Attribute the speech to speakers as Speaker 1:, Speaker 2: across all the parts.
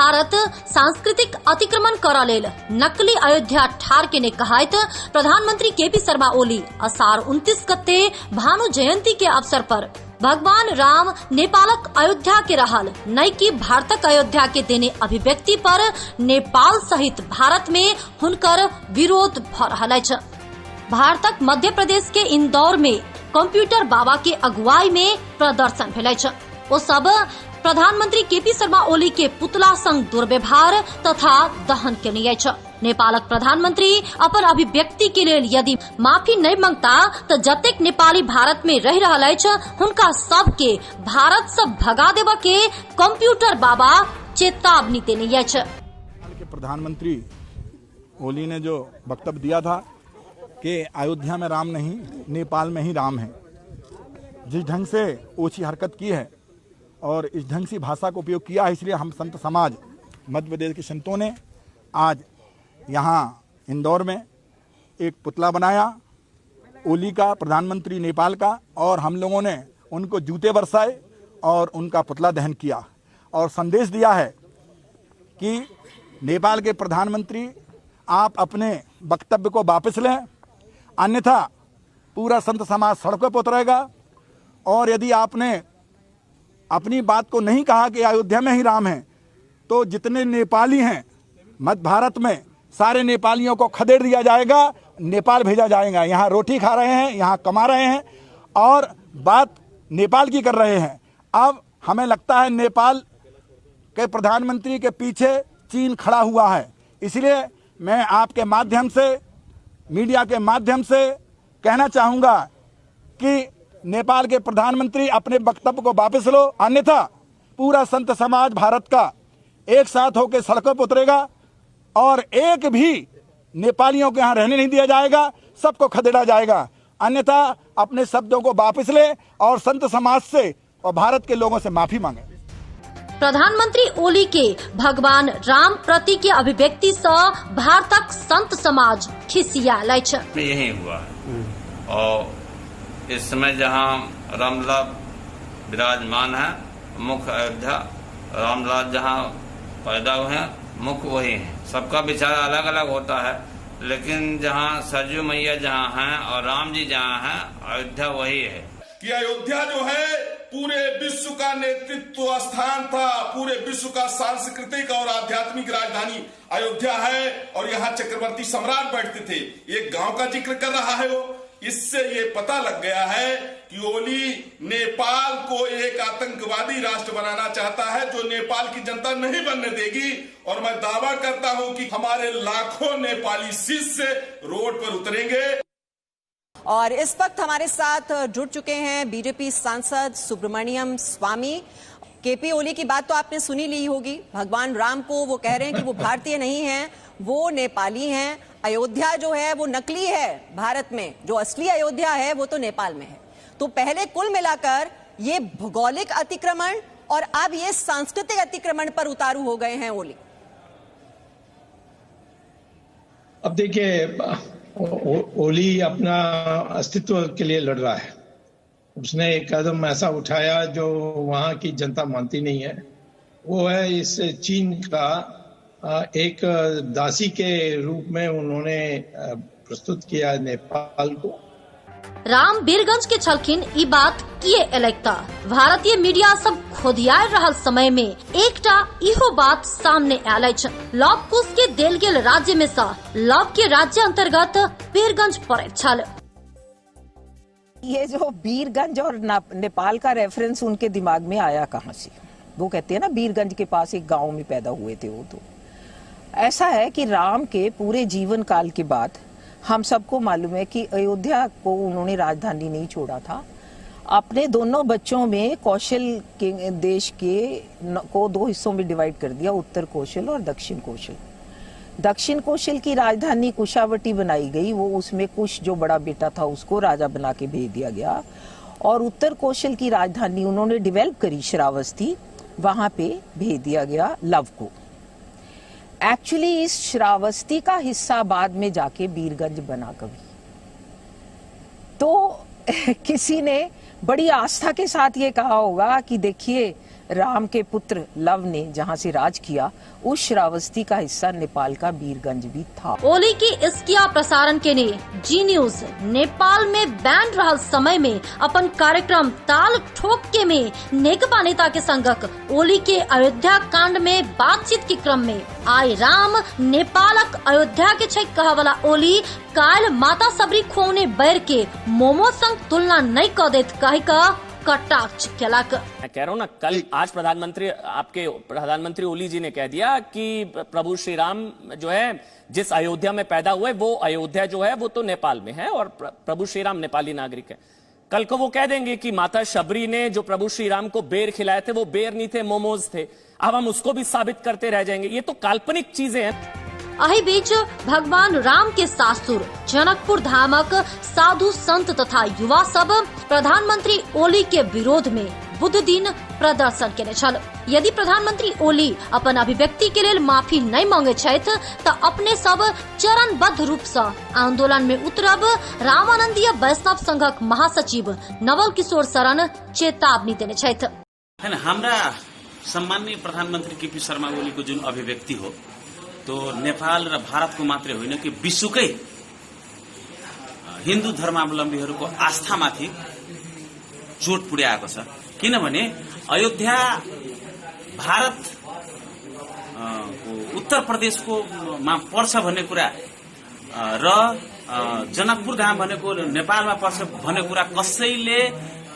Speaker 1: भारत सांस्कृतिक अतिक्रमण करा लेल नकली अयोध्या ठार के ने कहायत प्रधानमंत्री केपी शर्मा ओली आषाढ़ 29 गते भानु जयंती के अवसर पर भगवान राम नेपालक अयोध्या के रहल नई की भारतक अयोध्या के देने अभिव्यक्ति पर नेपाल सहित भारत में हुनकर विरोध भ रहल अछि। भारतक मध्य प्रदेश के इंदौर में कंप्यूटर बाबा के अगुवाई में प्रदर्शन भेल अछि। ओ सब प्रधानमंत्री केपी शर्मा ओली के पुतला संग दुर्व्यवहार तथा दहन केने अछि। नेपालक प्रधानमंत्री अपन अभिव्यक्ति के लेल यदि माफी नहीं मांगता तो जतेक नेपाली भारत में रह रहल अछि हुनका सब के भारत से भगा देबा के कंप्यूटर बाबा चेतावनी देने अछि।
Speaker 2: प्रधानमंत्री ओली ने जो वक्तव्य दिया था कि अयोध्या में राम नहीं नेपाल में ही राम है, जिस ढंग से ओछी हरकत की है और इस ढंग से भाषा का उपयोग किया है, इसलिए हम संत समाज मध्य प्रदेश के संतों ने आज यहाँ इंदौर में एक पुतला बनाया ओली का, प्रधानमंत्री नेपाल का, और हम लोगों ने उनको जूते बरसाए और उनका पुतला दहन किया और संदेश दिया है कि नेपाल के प्रधानमंत्री आप अपने वक्तव्य को वापस लें, अन्यथा पूरा संत समाज सड़कों पर उतरेगा। और यदि आपने अपनी बात को नहीं कहा कि अयोध्या में ही राम है तो जितने नेपाली हैं मध्य भारत में सारे नेपालियों को खदेड़ दिया जाएगा, नेपाल भेजा जाएगा। यहाँ रोटी खा रहे हैं, यहाँ कमा रहे हैं और बात नेपाल की कर रहे हैं। अब हमें लगता है नेपाल के प्रधानमंत्री के पीछे चीन खड़ा हुआ है। इसलिए मैं आपके माध्यम से, मीडिया के माध्यम से कहना चाहूँगा कि नेपाल के प्रधानमंत्री अपने वक्तव्य को वापस लो, अन्यथा पूरा संत समाज भारत का एक साथ होकर सड़कों पर उतरेगा और एक भी नेपालियों के यहाँ रहने नहीं दिया जाएगा, सबको खदेड़ा जाएगा। अन्यथा अपने शब्दों को वापस ले और संत समाज से और भारत के लोगों से माफी मांगे।
Speaker 1: प्रधानमंत्री ओली के भगवान राम प्रति के अभिव्यक्ति से भारतक संत समाज खिसियाल अछि।
Speaker 3: यही हुआ और इस समय जहाँ रामलला विराजमान है, मुख्य अयोध्या रामलाल जहाँ पैदा हुए हैं मुख्य वही है। सबका विचार अलग अलग होता है, लेकिन जहाँ सरयू मैया जहाँ हैं और राम जी जहाँ हैं, अयोध्या वही है।
Speaker 4: कि अयोध्या जो है पूरे विश्व का नेतृत्व स्थान था, पूरे विश्व का सांस्कृतिक और आध्यात्मिक राजधानी अयोध्या है और यहाँ चक्रवर्ती सम्राट बैठते थे। एक गांव का जिक्र कर रहा है वो। इससे ये पता लग गया है कि ओली नेपाल को एक आतंकवादी राष्ट्र बनाना चाहता है जो नेपाल की जनता नहीं बनने देगी। और मैं दावा करता हूं कि हमारे लाखों नेपाली शिष्य रोड पर उतरेंगे।
Speaker 5: और इस वक्त हमारे साथ जुड़ चुके हैं बीजेपी सांसद सुब्रमण्यम स्वामी। केपी ओली की बात तो आपने सुनी ली होगी। भगवान राम को वो कह रहे हैं कि वो भारतीय नहीं हैं, वो नेपाली हैं। अयोध्या जो है वो नकली है भारत में, जो असली अयोध्या है वो तो नेपाल में है। तो पहले कुल मिलाकर ये भौगोलिक अतिक्रमण और अब ये सांस्कृतिक अतिक्रमण पर उतारू हो गए हैं ओली।
Speaker 6: अब देखिए, ओली अपना अस्तित्व के लिए लड़ रहा है। उसने एक कदम ऐसा उठाया जो वहां की जनता मानती नहीं है। वो है इस चीन का एक दासी के रूप में उन्होंने प्रस्तुत किया नेपाल को।
Speaker 1: राम बीरगंज के छलखिन ई बात किए एलैक्ता भारतीय मीडिया सब खोदिया रहल समय में एकटा इहो बात सामने आयल अछि। लव कुश के देल गेल राज्य में सा लव के राज्य अंतर्गत बीरगंज पड़ैत छल।
Speaker 7: ये जो बीरगंज और नेपाल का रेफरेंस उनके दिमाग में आया कहाँ से? वो कहते हैं ना बीरगंज के पास एक गांव में पैदा हुए थे वो। तो ऐसा है कि राम के पूरे जीवन काल के बाद हम सबको मालूम है कि अयोध्या को उन्होंने राजधानी नहीं छोड़ा था। अपने दोनों बच्चों में कौशल के देश के को दो हिस्सों में डिवाइड कर दिया, उत्तर कौशल और दक्षिण कौशल। दक्षिण कौशल की राजधानी कुशावटी बनाई गई, वो उसमें कुश जो बड़ा बेटा था उसको राजा बना के भेज दिया गया। और उत्तर कौशल की राजधानी उन्होंने डेवलप करी श्रावस्ती, वहां पे भेज दिया गया लव को। एक्चुअली इस श्रावस्ती का हिस्सा बाद में जाके बीरगंज बना कभी। तो किसी ने बड़ी आस्था के साथ ये कहा होगा कि देखिए राम के पुत्र लव ने जहां से राज किया, उस श्रावस्ती का हिस्सा नेपाल का वीरगंज भी था।
Speaker 1: ओली की इसकिया प्रसारण के ने जी न्यूज नेपाल में बैन रहल समय में अपन कार्यक्रम ताल ठोक के में नेकपा नेता के संगक ओली के अयोध्या कांड में बातचीत के क्रम में आय राम नेपालक अयोध्या के छै कहा वाला ओली काल माता सबरी खोने बैर के मोमो संग तुलना नहीं कर देत कही का कटाक्ष केलक।
Speaker 8: मैं कह रहा हूँ ना, कल आज प्रधानमंत्री ओली जी ने कह दिया कि प्रभु श्री राम जो है जिस अयोध्या में पैदा हुए वो अयोध्या जो है वो तो नेपाल में है और प्रभु श्री राम नेपाली नागरिक है। कल को वो कह देंगे कि माता शबरी ने जो प्रभु श्री राम को बेर खिलाए थे वो बेर नहीं थे, मोमोज थे। अब हम उसको भी साबित करते रह जाएंगे। ये तो काल्पनिक चीजें हैं।
Speaker 1: अही बीच भगवान राम के सासुर जनकपुर धामक साधु संत तथा युवा सब प्रधानमंत्री ओली के विरोध में बुध दिन प्रदर्शन केने छल। यदि प्रधानमंत्री ओली अपन अभिव्यक्ति के लेल माफी नहीं मांगे छथि त अपने सब चरणबद्ध रूप से आंदोलन में उतरब, रामानंदीय वैष्णव संघक महासचिव नवल किशोर शरण चेतावनी देने छथि।
Speaker 9: हाम्रा सम्माननीय प्रधानमन्त्री केपी शर्मा ओलीको जुन अभिव्यक्ति हो तो नेपाल र भारतको मात्रै होइन कि विश्वकै हिन्दू धर्मावलम्बीहरूको आस्थामाथि चोट पुर्याएको छ। किनभने अयोध्या भारत उत्तर प्रदेशको मा पर्छ भन्ने कुरा र जनकपुर धाम भनेको नेपालमा पर्छ भन्ने कुरा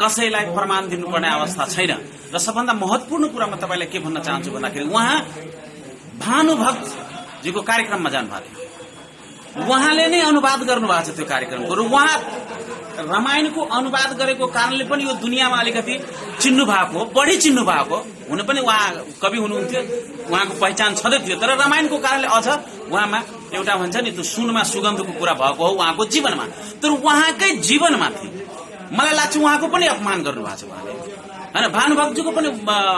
Speaker 9: कसैलाई प्रमाण दिनुपर्ने अवस्था छैन। र सबभन्दा महत्वपूर्ण कुरा म तपाईलाई के भन्न चाहन्छु भन्दाखेरि उहाँ भानुभक्त जीको कार्यक्रममा जानुभएको थियो। उहाँले नै अनुवाद गर्नुभएको छ त्यो कार्यक्रमको र उहाँ रामायणको अनुवाद गरेको कारणले पनि यो दुनियाँमा अलिकति चिन्नु भएको, बढी चिन्नु भएको। हुन पनि उहाँ कवि हुनुहुन्थ्यो, उहाँको पहिचान छँदै थियो, तर रामायणको कारणले अझ उहाँमा एउटा भन्छ नि त्यो सुनमा सुगन्धको कुरा भएको हो उहाँको जीवनमा। तर उहाँकै जीवनमाथि मलाई लाग्छ उहाँको पनि अपमान गर्नुभएको छ उहाँले, हैन? भानुभक्तजीको पनि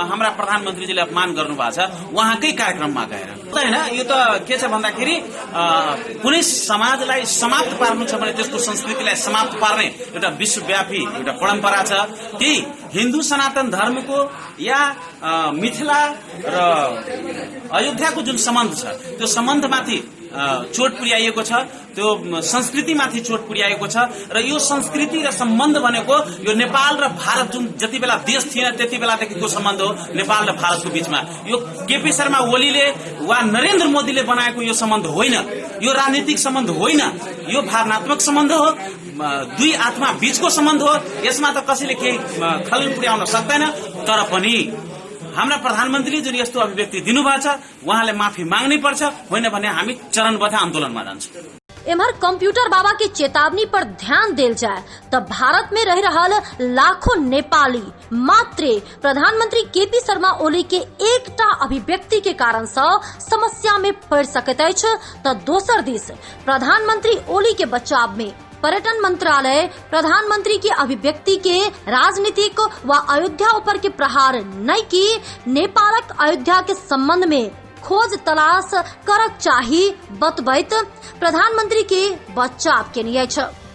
Speaker 9: हाम्रा प्रधानमन्त्रीजीले अपमान गर्नुभएको छ उहाँकै कार्यक्रममा गएर, हैन? यो त के छ भन्दाखेरि कुनै समाजलाई समाप्त पार्नु छ भने त्यसको संस्कृतिलाई समाप्त पार्ने एउटा विश्वव्यापी एउटा परम्परा छ। त्यही हिन्दू सनातन धर्मको या मिथिला र अयोध्याको जुन सम्बन्ध छ त्यो सम्बन्धमाथि चोट पुर्याइएको छ, त्यो संस्कृतिमाथि चोट पुर्याएको छ। र यो संस्कृति र सम्बन्ध भनेको यो नेपाल र भारत जुन जति बेला देश थिएन त्यति बेलादेखिको सम्बन्ध हो नेपाल र भारतको बीचमा। यो केपी शर्मा ओलीले वा नरेन्द्र मोदीले बनाएको यो सम्बन्ध होइन, यो राजनीतिक सम्बन्ध होइन, यो भावनात्मक सम्बन्ध हो, दुई आत्मा बीचको सम्बन्ध हो। यसमा त कसैले केही खलल पुर्याउन सक्दैन। तर पनि हाम्रा प्रधानमन्त्री जुन यस्तो अभिव्यक्ति दिनुभएको छ उहाँले माफी माग्नै पर्छ, होइन भने हामी चरणबद्ध आन्दोलनमा जान्छौं।
Speaker 1: एमहर कंप्यूटर बाबा की चेतावनी पर ध्यान देल जाए तब भारत में रह रहल लाखों नेपाली मात्र प्रधानमंत्री केपी शर्मा ओली के एकटा अभिव्यक्ति के कारण से समस्या में पड़ सकैत अछि त दोसर दिस प्रधानमंत्री ओली के बचाव में पर्यटन मंत्रालय प्रधानमंत्री की अभिव्यक्ति के राजनीतिक व अयोध्या ऊपर के प्रहार नहीं की नेपालक अयोध्या के संबंध में खोज तलाश करक चाही बतबैत प्रधानमंत्री के बचाव के लिए